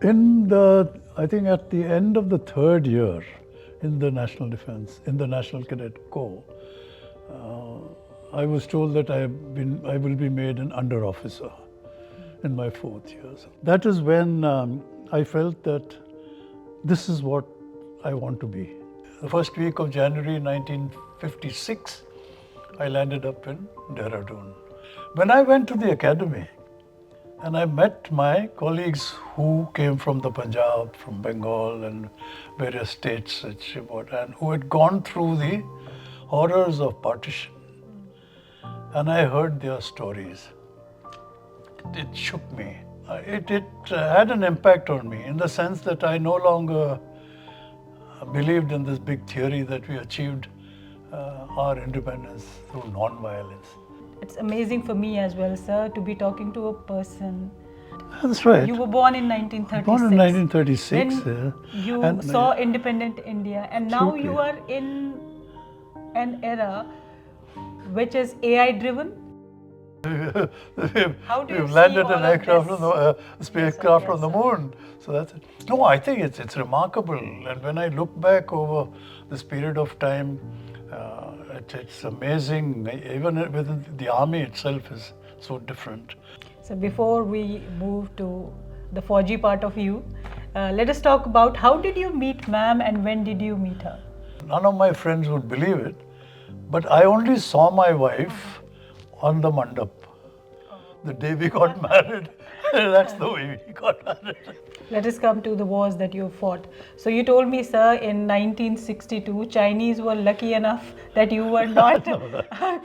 I think at the end of the third year in the National Defence, in the National Cadet Corps, I was told that I will be made an under officer in my fourth year. So that is when I felt that this is what I want to be. The first week of January 1956, I landed up in Dehradun. When I went to the academy, and I met my colleagues who came from the Punjab, from Bengal and various states and who had gone through the horrors of partition. And I heard their stories. It shook me. It had an impact on me in the sense that I no longer believed in this big theory that we achieved our independence through non-violence. It's amazing for me as well, sir, to be talking to a person. That's right. You were born in 1936. Born in 1936. When you saw independent India, and now Absolutely. you are in an era which is AI-driven. How do you We've landed see all an of aircraft this? on the spacecraft Yes, on the sir. moon. So that's it. No, I think it's remarkable. And when I look back over this period of time, it's amazing. Even within the army itself is so different. So before we move to the Fauji part of you, let us talk about how did you meet ma'am and when did you meet her? None of my friends would believe it, but I only saw my wife on the mandap. The day we got married. That's the way we got married. Let us come to the wars that you fought. So you told me, sir, in 1962, Chinese were lucky enough that you were not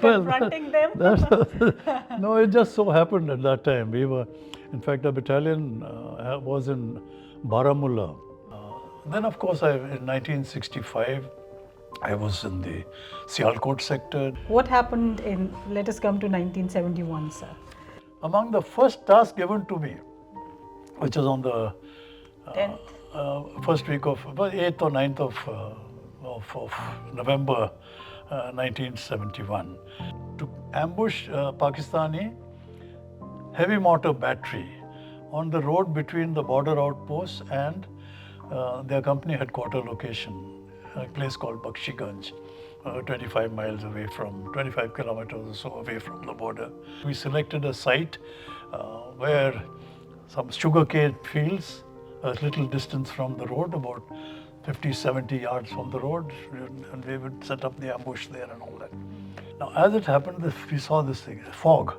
confronting them. No, it just so happened at that time. We were, in fact, our battalion was in Baramulla. Then, of course, in 1965, I was in the Sialkot sector. What happened in, let us come to 1971, sir. Among the first tasks given to me, which was on the 10th? first week of 8th or 9th of November 1971, to ambush Pakistani heavy mortar battery on the road between the border outposts and their company headquarter location, a place called Bakshiganj, 25 miles away from, 25 kilometers or so away from the border. We selected a site where some sugarcane fields, a little distance from the road, about 50, 70 yards from the road, and we would set up the ambush there and all that. Now, as it happened, we saw this thing, fog,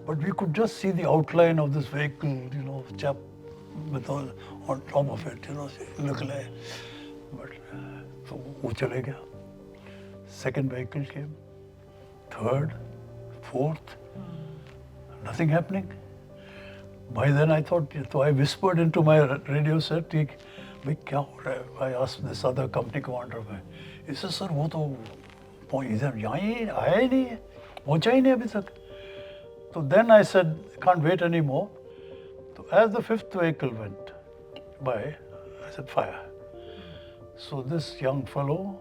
but we could just see the outline of this vehicle, chap with all on top of it, look like. But so wo chale gaya. Second vehicle came, third, fourth, nothing happening. By then I thought, so I whispered into my radio set, "Bhai, kya ho raha hai?" I asked this other company commander, he said, "Sir, wo to idhar yahan aaya hi nahi hai, pahuncha hi nahi abhi tak." So then I said, can't wait anymore. So as the fifth vehicle went by, I said, fire. So this young fellow,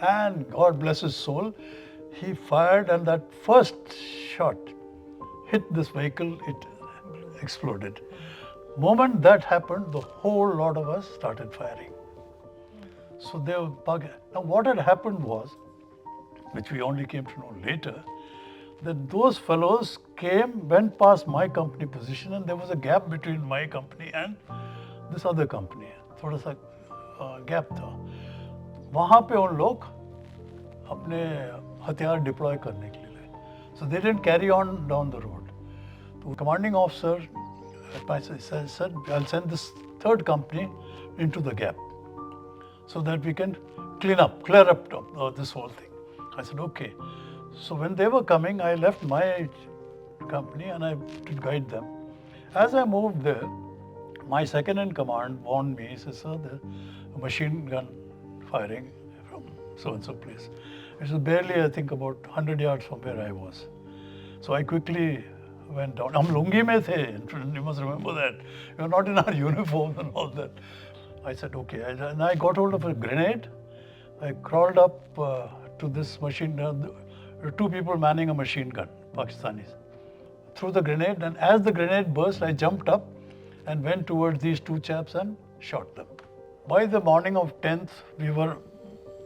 and God bless his soul, he fired, and that first shot hit this vehicle, it exploded. Moment that happened, the whole lot of us started firing. So they were now what had happened was, which we only came to know later, that those fellows went past my company position, and there was a gap between my company and this other company. थोड़ा सा gap था. वहाँ पे उन लोग अपने हथियार deploy करने के लिए. So they didn't carry on down the road. The commanding officer said, I'll send this third company into the gap so that we can clear up this whole thing. I said, okay. So when they were coming, I left my company and I to guide them. As I moved there, my second in command warned me. He said, "Sir, there's a machine gun firing from so-and-so place." It was barely, I think, about 100 yards from where I was. So I quickly went down. Hum lungi mein the, you must remember that. We were not in our uniforms and all that. I said, okay. And I got hold of a grenade. I crawled up to this machine gun. There were two people manning a machine gun, Pakistanis. Threw the grenade, and as the grenade burst, I jumped up and went towards these two chaps and shot them. By the morning of 10th, we were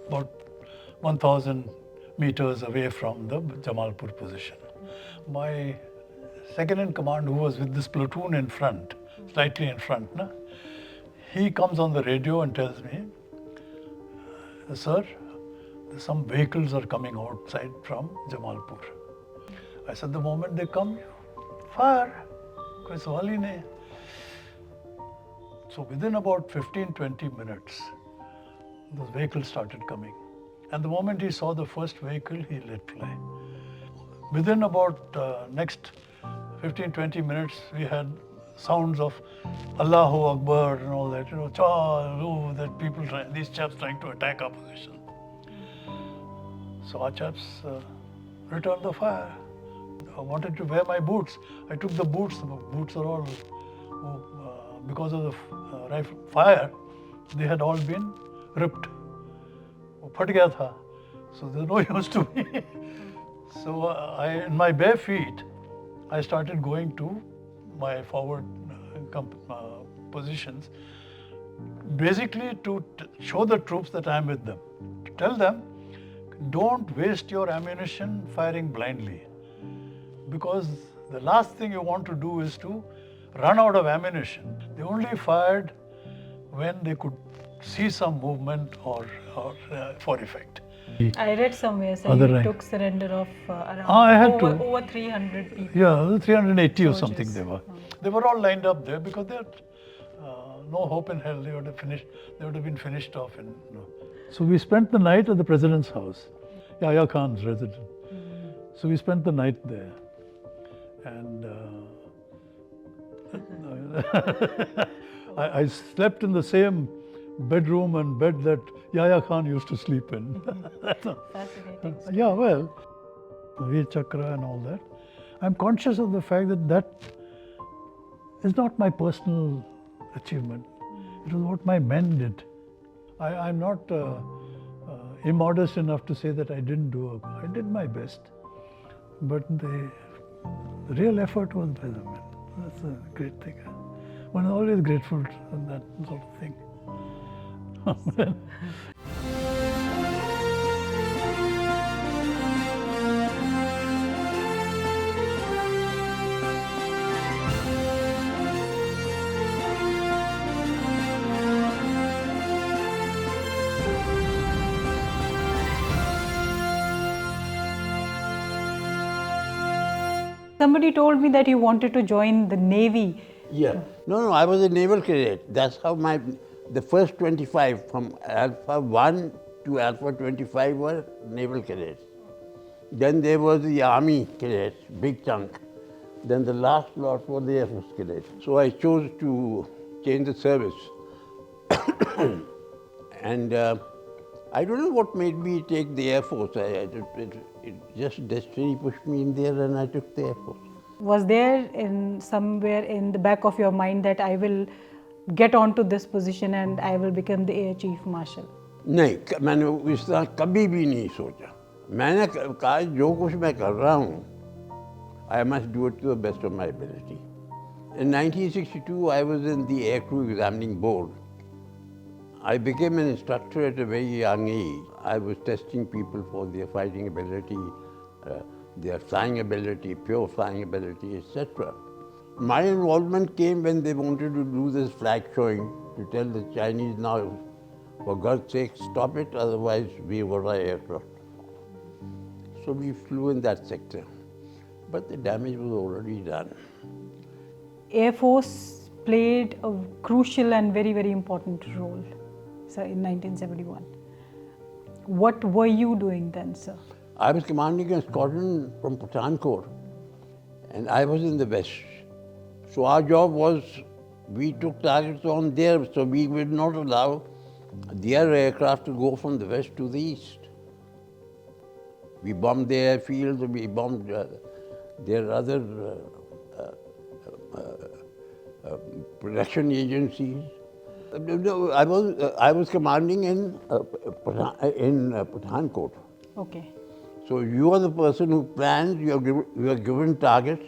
about 1,000 meters away from the Jamalpur position. My second in command, who was with this platoon in front, slightly in front, he comes on the radio and tells me, "Sir, some vehicles are coming outside from Jamalpur." I said, "The moment they come, fire. Koi sawal hi nahi." So within about 15-20 minutes, those vehicles started coming. And the moment he saw the first vehicle, he let fly. Within about next 15-20 minutes, we had sounds of Allahu Akbar and all that, that people, these chaps trying to attack our position. So our chaps returned the fire. I wanted to wear my boots. I took the boots. The boots are all, because of the rifle fire, they had all been ripped. Phat gaya tha. So there's no use to me. So in my bare feet, I started going to my forward positions, basically to show the troops that I'm with them. To tell them, don't waste your ammunition firing blindly, because the last thing you want to do is to run out of ammunition. They only fired when they could see some movement or for effect. I read somewhere, so Other you rank. took surrender of around I had over 300 people. Yeah, 380 or Soldiers. something they were. They were all lined up there because they had no hope in hell. They would have finished. They would have been finished off. So we spent the night at the president's house, Yahya Khan's residence. So we spent the night there, and I slept in the same bedroom and bed that Yahya Khan used to sleep in. Fascinating. Yeah, well, Veer Chakra and all that. I'm conscious of the fact that that is not my personal achievement. It was what my men did. I'm not immodest enough to say that I didn't do. I did my best, but the real effort was by the men. That's a great thing. One is always grateful for that sort of thing. Somebody told me that you wanted to join the Navy. Yeah. No, I was a naval cadet. That's how the first 25 from Alpha 1 to Alpha 25 were naval cadets. Then there was the Army cadets, big chunk. Then the last lot were the Air Force cadets. So I chose to change the service. And I don't know what made me take the Air Force. Just destiny pushed me in there and I took the Air Force. Was there somewhere in the back of your mind that I will get onto this position and I will become the Air Chief Marshal? नहीं, मैंने इस तरह कभी भी नहीं सोचा. मैंने कहा जो कुछ मैं कर रहा हूँ, I must do it to the best of my ability. In 1962, I was in the Aircrew Examining Board. I became an instructor at a very young age. I was testing people for their fighting ability, their flying ability, pure flying ability, etc. My involvement came when they wanted to do this flag showing to tell the Chinese, now, for God's sake, stop it, otherwise we were our aircraft. So we flew in that sector. But the damage was already done. Air Force played a crucial and very, very important role, sir, in 1971. What were you doing then, sir? I was commanding a squadron from Pathankot, and I was in the west. So our job was, we took targets on there, so we would not allow their aircraft to go from the west to the east. We bombed their airfields, we bombed their other production agencies. No, I was commanding in Pathankot. Okay. So you are the person who plans, you are given targets,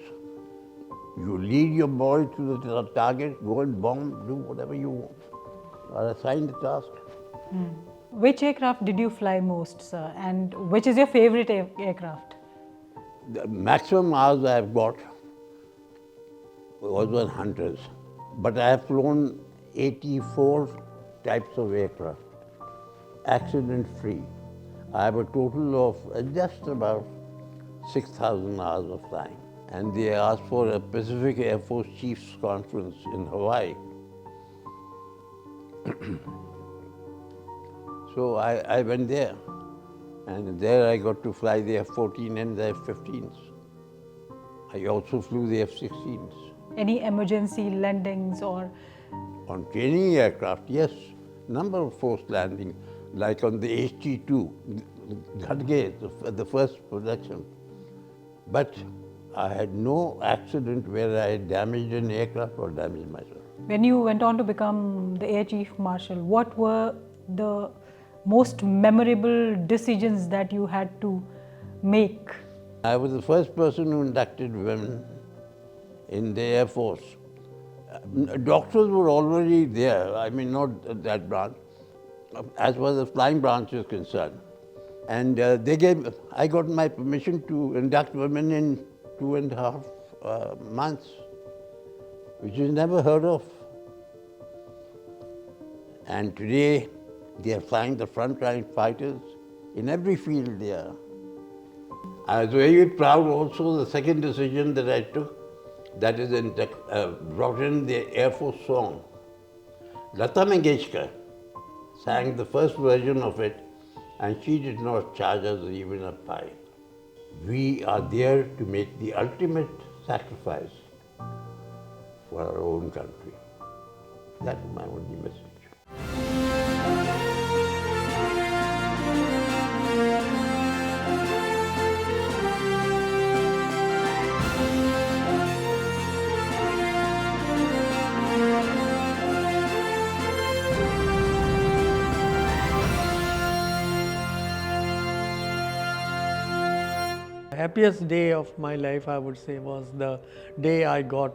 You lead your boy to the target, go and bomb, do whatever you want. You are assigned the task. Which aircraft did you fly most, sir? And which is your favorite aircraft? The maximum hours I have got was on Hunters. But I have flown 84 types of aircraft, accident-free. I have a total of just about 6,000 hours of flying. And they asked for a Pacific Air Force Chiefs Conference in Hawaii. So I went there. And there I got to fly the F-14 and the F-15s. I also flew the F-16s. Any emergency landings or? On training aircraft, yes. Number of forced landings, like on the HT-2, Ghadge, the first production. But I had no accident where I damaged an aircraft or damaged myself. When you went on to become the Air Chief Marshal, what were the most memorable decisions that you had to make? I was the first person who inducted women in the Air Force. Doctors were already there, I mean not that branch, as far as the flying branch is concerned. And I got my permission to induct women in 2.5 months, which is never heard of. And today, they are flying the front-line fighters in every field there. I was very proud also the second decision that I took, that is brought in the Air Force song. Lata Mangeshkar sang the first version of it, and she did not charge us even a pie. We are there to make the ultimate sacrifice for our own country. That is my only message. The happiest day of my life, I would say, was the day I got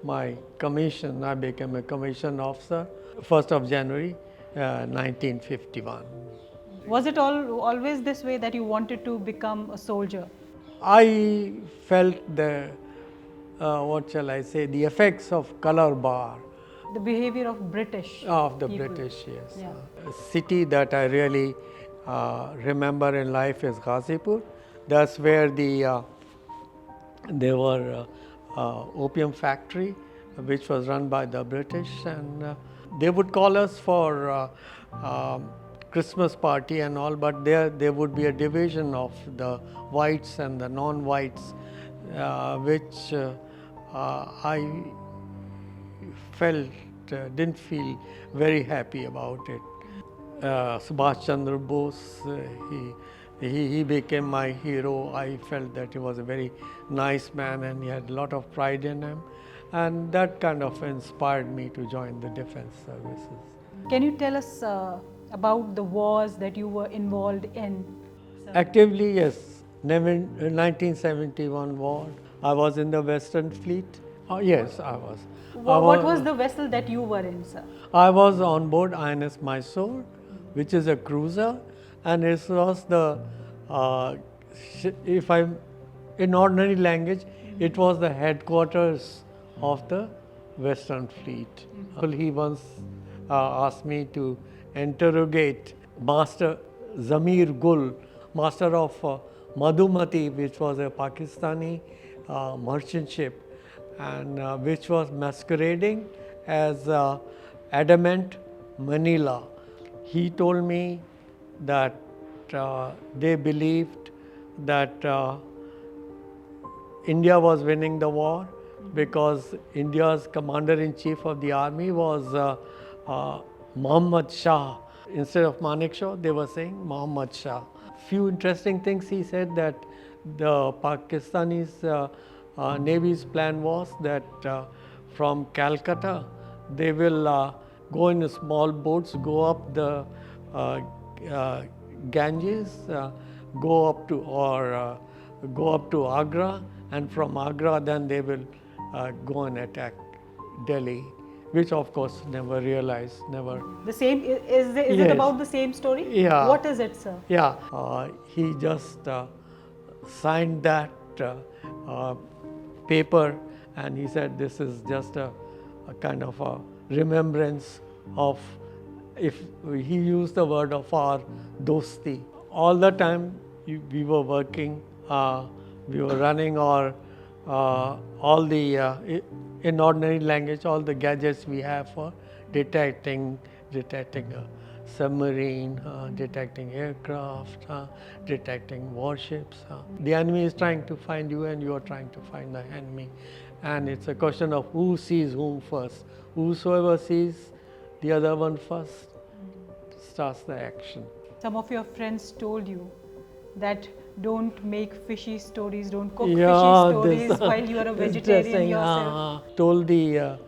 my commission. I became a commissioned officer, 1st of January 1951. Was it always this way that you wanted to become a soldier? I felt the, what shall I say, the effects of color bar. The behavior of British Of the people. British, yes. Yeah. A city that I really remember in life is Ghazipur. That's where there were opium factory, which was run by the British, and they would call us for Christmas party and all, but there would be a division of the whites and the non-whites, which I didn't feel very happy about it. Subhash Chandra Bose, he became my hero. I felt that he was a very nice man and he had a lot of pride in him, and that kind of inspired me to join the defense services. Can you tell us about the wars that you were involved in? Actively, yes. 1971 war. I was in the Western Fleet. Yes, I was. What was the vessel that you were in, sir? I was on board INS Mysore, which is a cruiser, and it was the, in ordinary language, it was the headquarters of the Western Fleet. He once asked me to interrogate Master Zamir Gul, master of Madhumati, which was a Pakistani merchant ship, and which was masquerading as Adamant Manila. He told me that they believed that India was winning the war because India's commander-in-chief of the army was Muhammad Shah. Instead of Manek Shah, they were saying Muhammad Shah. Few interesting things he said, that the Pakistanis Navy's plan was that from Calcutta they will go in small boats, go up the Ganges, go up to Agra, and from Agra then they will go and attack Delhi, which of course never realized, never. The same, is it Yes. about the same story? Yeah. What is it, sir? Yeah, he just signed that paper, and he said this is just a kind of a remembrance of, if he used the word of our dosti. All the time we were working, we were running our all the in ordinary language, all the gadgets we have for detecting a submarine, detecting aircraft, detecting warships. The enemy is trying to find you and you are trying to find the enemy. And it's a question of who sees whom first. Whosoever sees the other one first starts the action. Some of your friends told you that don't make fishy stories, don't cook Yeah, fishy stories while you are a vegetarian interesting. yourself. Told the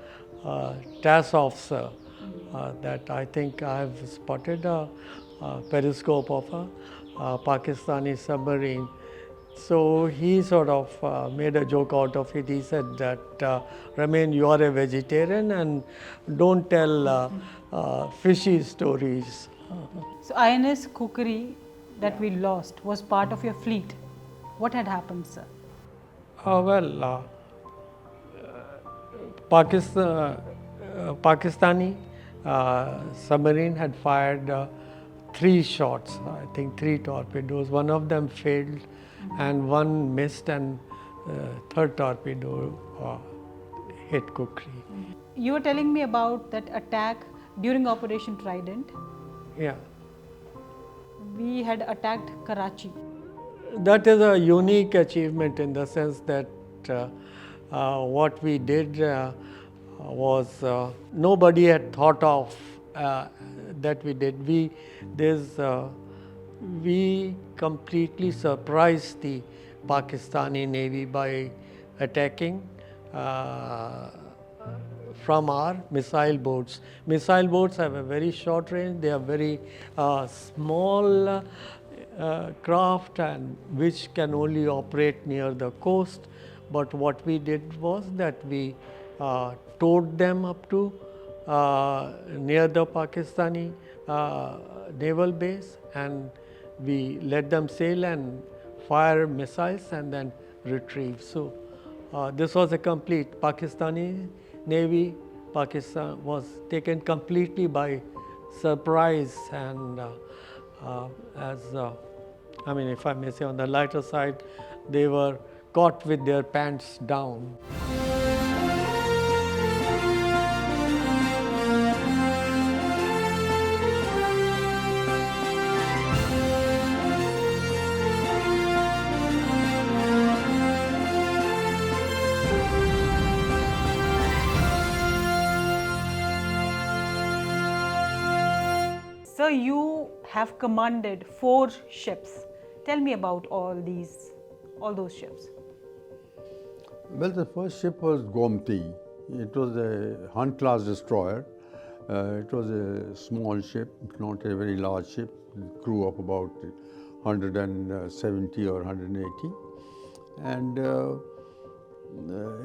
TASS officer that I think I've spotted a periscope of a Pakistani submarine. So he sort of made a joke out of it. He said that, Ramin, you are a vegetarian and don't tell fishy stories. So INS Kukri that we lost was part of your fleet. What had happened, sir? Pakistani submarine had fired 3 shots, I think 3 torpedoes. One of them failed and one missed, and third torpedo hit Kukri. You were telling me about that attack during Operation Trident. Yeah. We had attacked Karachi. That is a unique achievement in the sense that what we did was nobody had thought of that we did. We completely surprised the Pakistani Navy by attacking from our missile boats. Missile boats have a very short range. They are very small craft and which can only operate near the coast. But what we did was that we towed them up to near the Pakistani naval base, and we let them sail and fire missiles and then retrieve. So this was a complete Pakistani Navy. Pakistan was taken completely by surprise, and I mean, if I may say on the lighter side, they were caught with their pants down. Sir, you have commanded 4 ships. Tell me about all those ships. Well, the first ship was Gomti. It was a Hunt-class destroyer. It was a small ship, not a very large ship, crew of about 170 or 180. And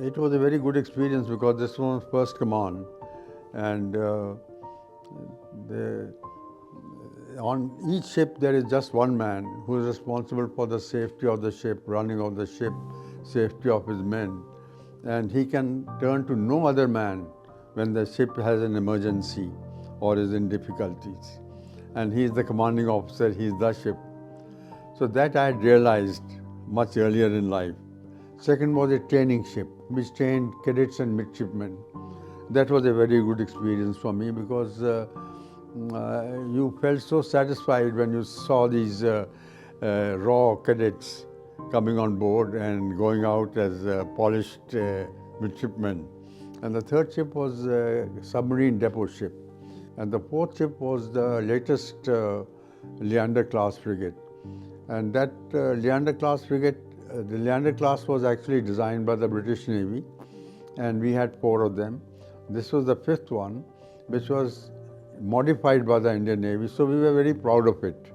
it was a very good experience because this was first command. And on each ship there is just one man who is responsible for the safety of the ship, running of the ship, safety of his men. And he can turn to no other man when the ship has an emergency or is in difficulties. And he is the commanding officer, he is the ship. So that I had realized much earlier in life. Second was a training ship, which trained cadets and midshipmen. That was a very good experience for me because you felt so satisfied when you saw these raw cadets coming on board and going out as polished midshipmen. And the third ship was a submarine depot ship. And the fourth ship was the latest Leander class frigate. And that Leander class frigate, the Leander class was actually designed by the British Navy, and we had 4 of them. This was the 5th one, which was modified by the Indian Navy, so we were very proud of it.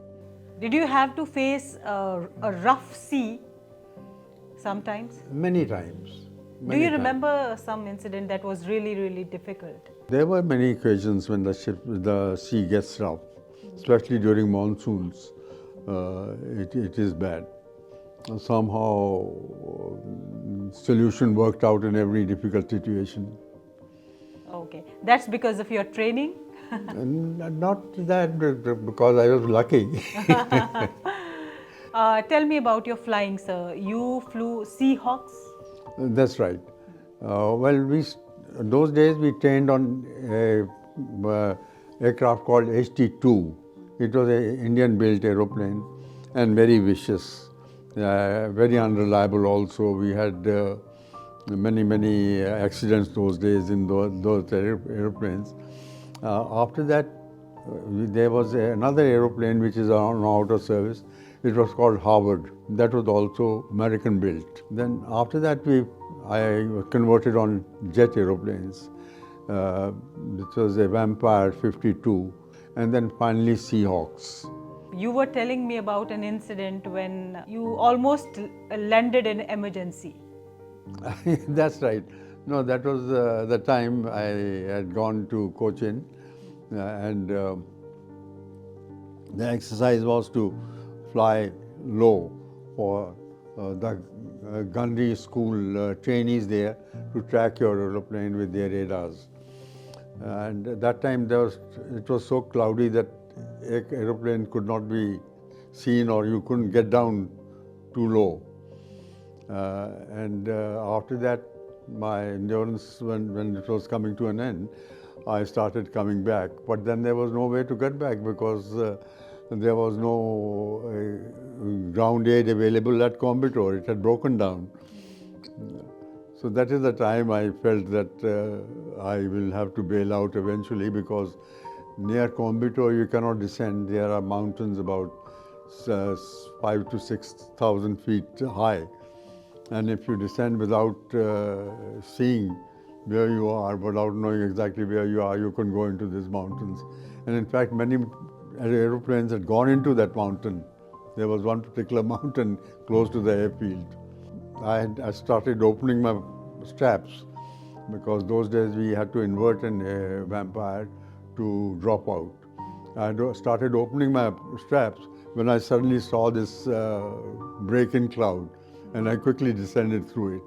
Did you have to face a rough sea sometimes? Many times. Do you remember some incident that was really, really difficult? There were many occasions when the sea gets rough, especially during monsoons. It is bad. Somehow, solution worked out in every difficult situation. Okay, that's because of your training? And not that, because I was lucky. Tell me about your flying, sir. You flew Seahawks? That's right. Those days we trained on a aircraft called HT-2. It was an Indian-built aeroplane and very vicious, very unreliable also. We had many accidents those days in those airplanes. After that, there was another aeroplane which is on out of service. It was called Harvard. That was also American built. Then after that, I was converted on jet aeroplanes. This was a Vampire 52, and then finally Seahawks. You were telling me about an incident when you almost landed in emergency. That's right. No, that was the time I had gone to Cochin, and the exercise was to fly low for the gunnery school trainees there to track your aeroplane with their radars. And at that time it was so cloudy that aeroplane could not be seen, or you couldn't get down too low. After that, my endurance, when it was coming to an end, I started coming back. But then there was no way to get back because there was no ground aid available at Coimbatore. It had broken down. So that is the time I felt that I will have to bail out eventually, because near Coimbatore you cannot descend. There are mountains about 5,000 to 6,000 feet high. And if you descend without seeing where you are, without knowing exactly where you are, you can go into these mountains. And in fact, many aeroplanes had gone into that mountain. There was one particular mountain close to the airfield. I started opening my straps, because those days we had to invert a Vampire to drop out. I started opening my straps when I suddenly saw this break-in cloud, and I quickly descended through it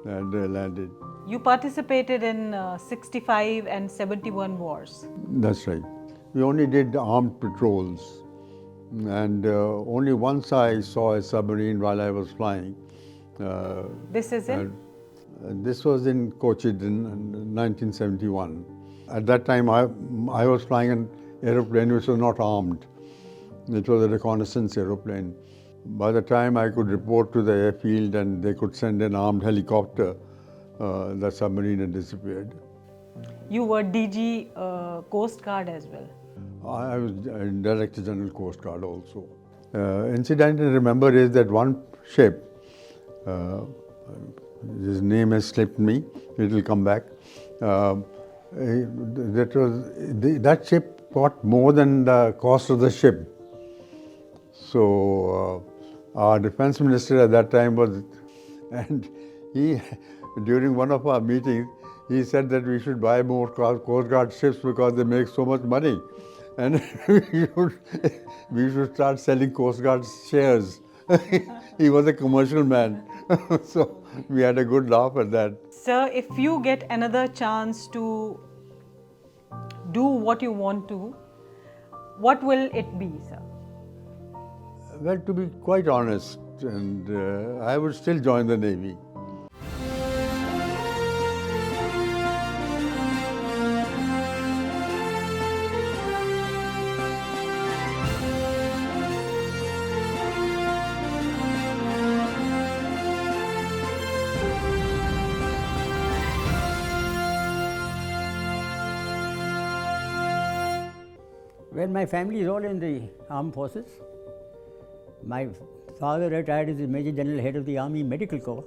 and landed. You participated in 65 and 71 wars. That's right. We only did armed patrols, and only once I saw a submarine while I was flying. This is in? This was in Cochin in 1971. At that time, I was flying an aeroplane which was not armed. It was a reconnaissance aeroplane. By the time I could report to the airfield and they could send an armed helicopter, the submarine had disappeared. You were DG Coast Guard as well. I was Director General Coast Guard also. Incident I remember is that one ship, his name has slipped me, it will come back. That ship got more than the cost of the ship. So our defense minister at that time was, and he, during one of our meetings, he said that we should buy more Coast Guard ships because they make so much money. And we should start selling Coast Guard shares. He was a commercial man. So we had a good laugh at that. Sir, if you get another chance to do what you want to, what will it be, sir? Well, to be quite honest, and I would still join the Navy. Well, my family is all in the armed forces. My father retired as the Major General Head of the Army Medical Corps,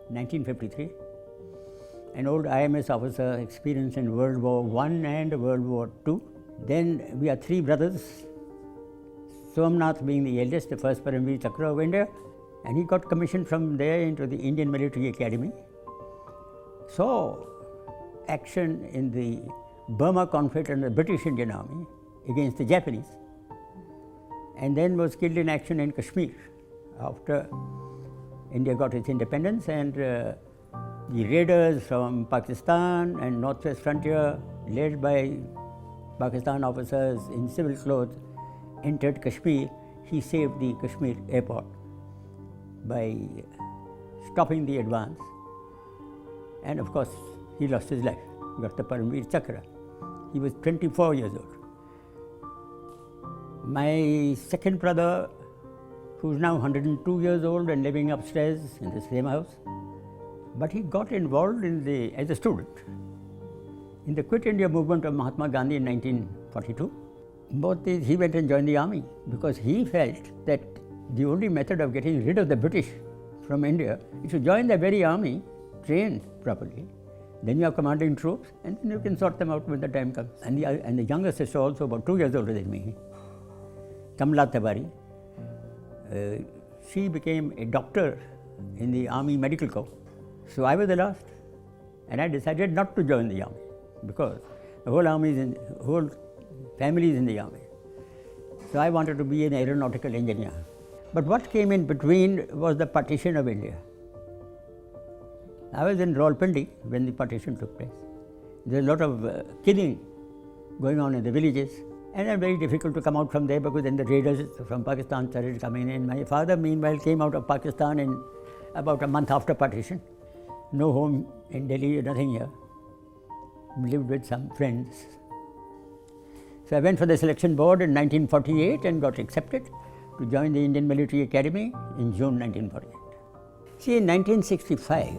1953. An old IMS officer experienced in World War I and World War II. Then we are three brothers, Somnath being the eldest, the first Paramveer Chakra of India, And he got commissioned from there into the Indian Military Academy. Saw action in the Burma conflict under the British Indian Army against the Japanese, and then was killed in action in Kashmir after India got its independence, and the raiders from Pakistan and northwest frontier, led by Pakistan officers in civil clothes, entered Kashmir. He saved the Kashmir airport by stopping the advance, and of course he lost his life, got the Paramveer Chakra. He was 24 years old. My second brother, who's now 102 years old and living upstairs in the same house, but he got involved as a student in the Quit India movement of Mahatma Gandhi in 1942. He went and joined the army because he felt that the only method of getting rid of the British from India is to join the very army, trained properly. Then you are commanding troops, and then you can sort them out when the time comes. And the younger sister, also about 2 years older than me, Kamla Tawari, she became a doctor in the Army Medical Corps. So I was the last, and I decided not to join the army because the whole family is in the army. So I wanted to be an aeronautical engineer. But what came in between was the partition of India. I was in Rawalpindi when the partition took place. There was a lot of killing going on in the villages, and it was very difficult to come out from there because then the raiders from Pakistan started coming in. My father, meanwhile, came out of Pakistan in about a month after partition. No home in Delhi, nothing here. Lived with some friends. So I went for the selection board in 1948 and got accepted to join the Indian Military Academy in June 1948. See, in 1965,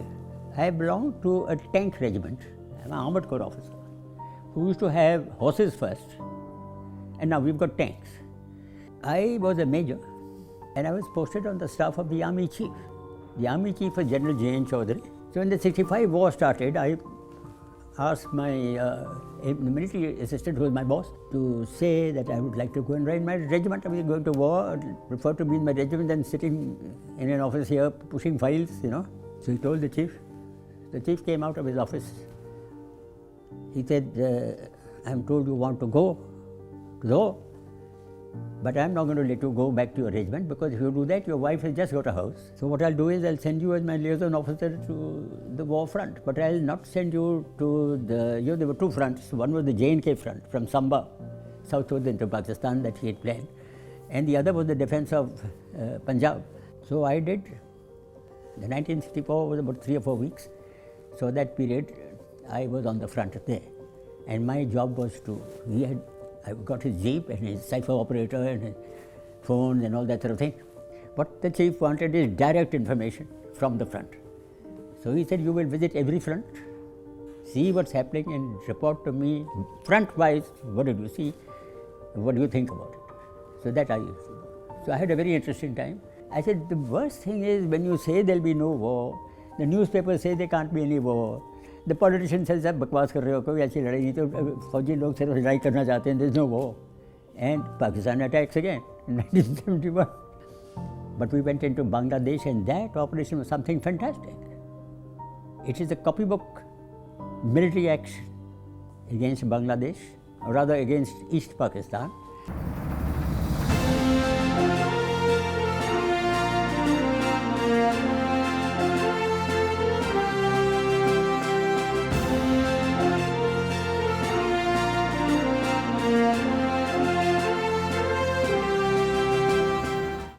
I belonged to a tank regiment. I'm an armored corps officer who used to have horses first, and now we've got tanks. I was a major, and I was posted on the staff of the army chief. The army chief was General J.N. Chaudhary. So when the 65 war started, I asked my military assistant, who was my boss, to say that I would like to go and join my regiment. I was going to war. I'd prefer to be in my regiment than sitting in an office here pushing files, So he told the chief. The chief came out of his office. He said, I'm told you want to go. Go. But I'm not going to let you go back to your regiment, because if you do that, your wife has just got a house. So what I'll do is I'll send you as my liaison officer to the war front. But I'll not send you to there were two fronts. One was the J&K front from Samba, southward into Pakistan, that he had planned. And the other was the defense of Punjab. So I did. The 1964 was about 3 or 4 weeks. So that period, I was on the front there. And my job was I got his jeep and his cipher operator and his phones and all that sort of thing. What the chief wanted is direct information from the front. So he said, you will visit every front, see what's happening and report to me front-wise, what did you see, what do you think about it. So that I used to do. So I had a very interesting time. I said, the worst thing is when you say there'll be no war, the newspapers say there can't be any war. The politician says, "Sir, bakwas kar rahe ho, koi aisi ladai nahi to fauji log sirf ladai karna chahte hain, there's no war." And Pakistan attacks again in 1971. But we went into Bangladesh, and that operation was something fantastic. It is a copybook military action against Bangladesh, or rather against East Pakistan.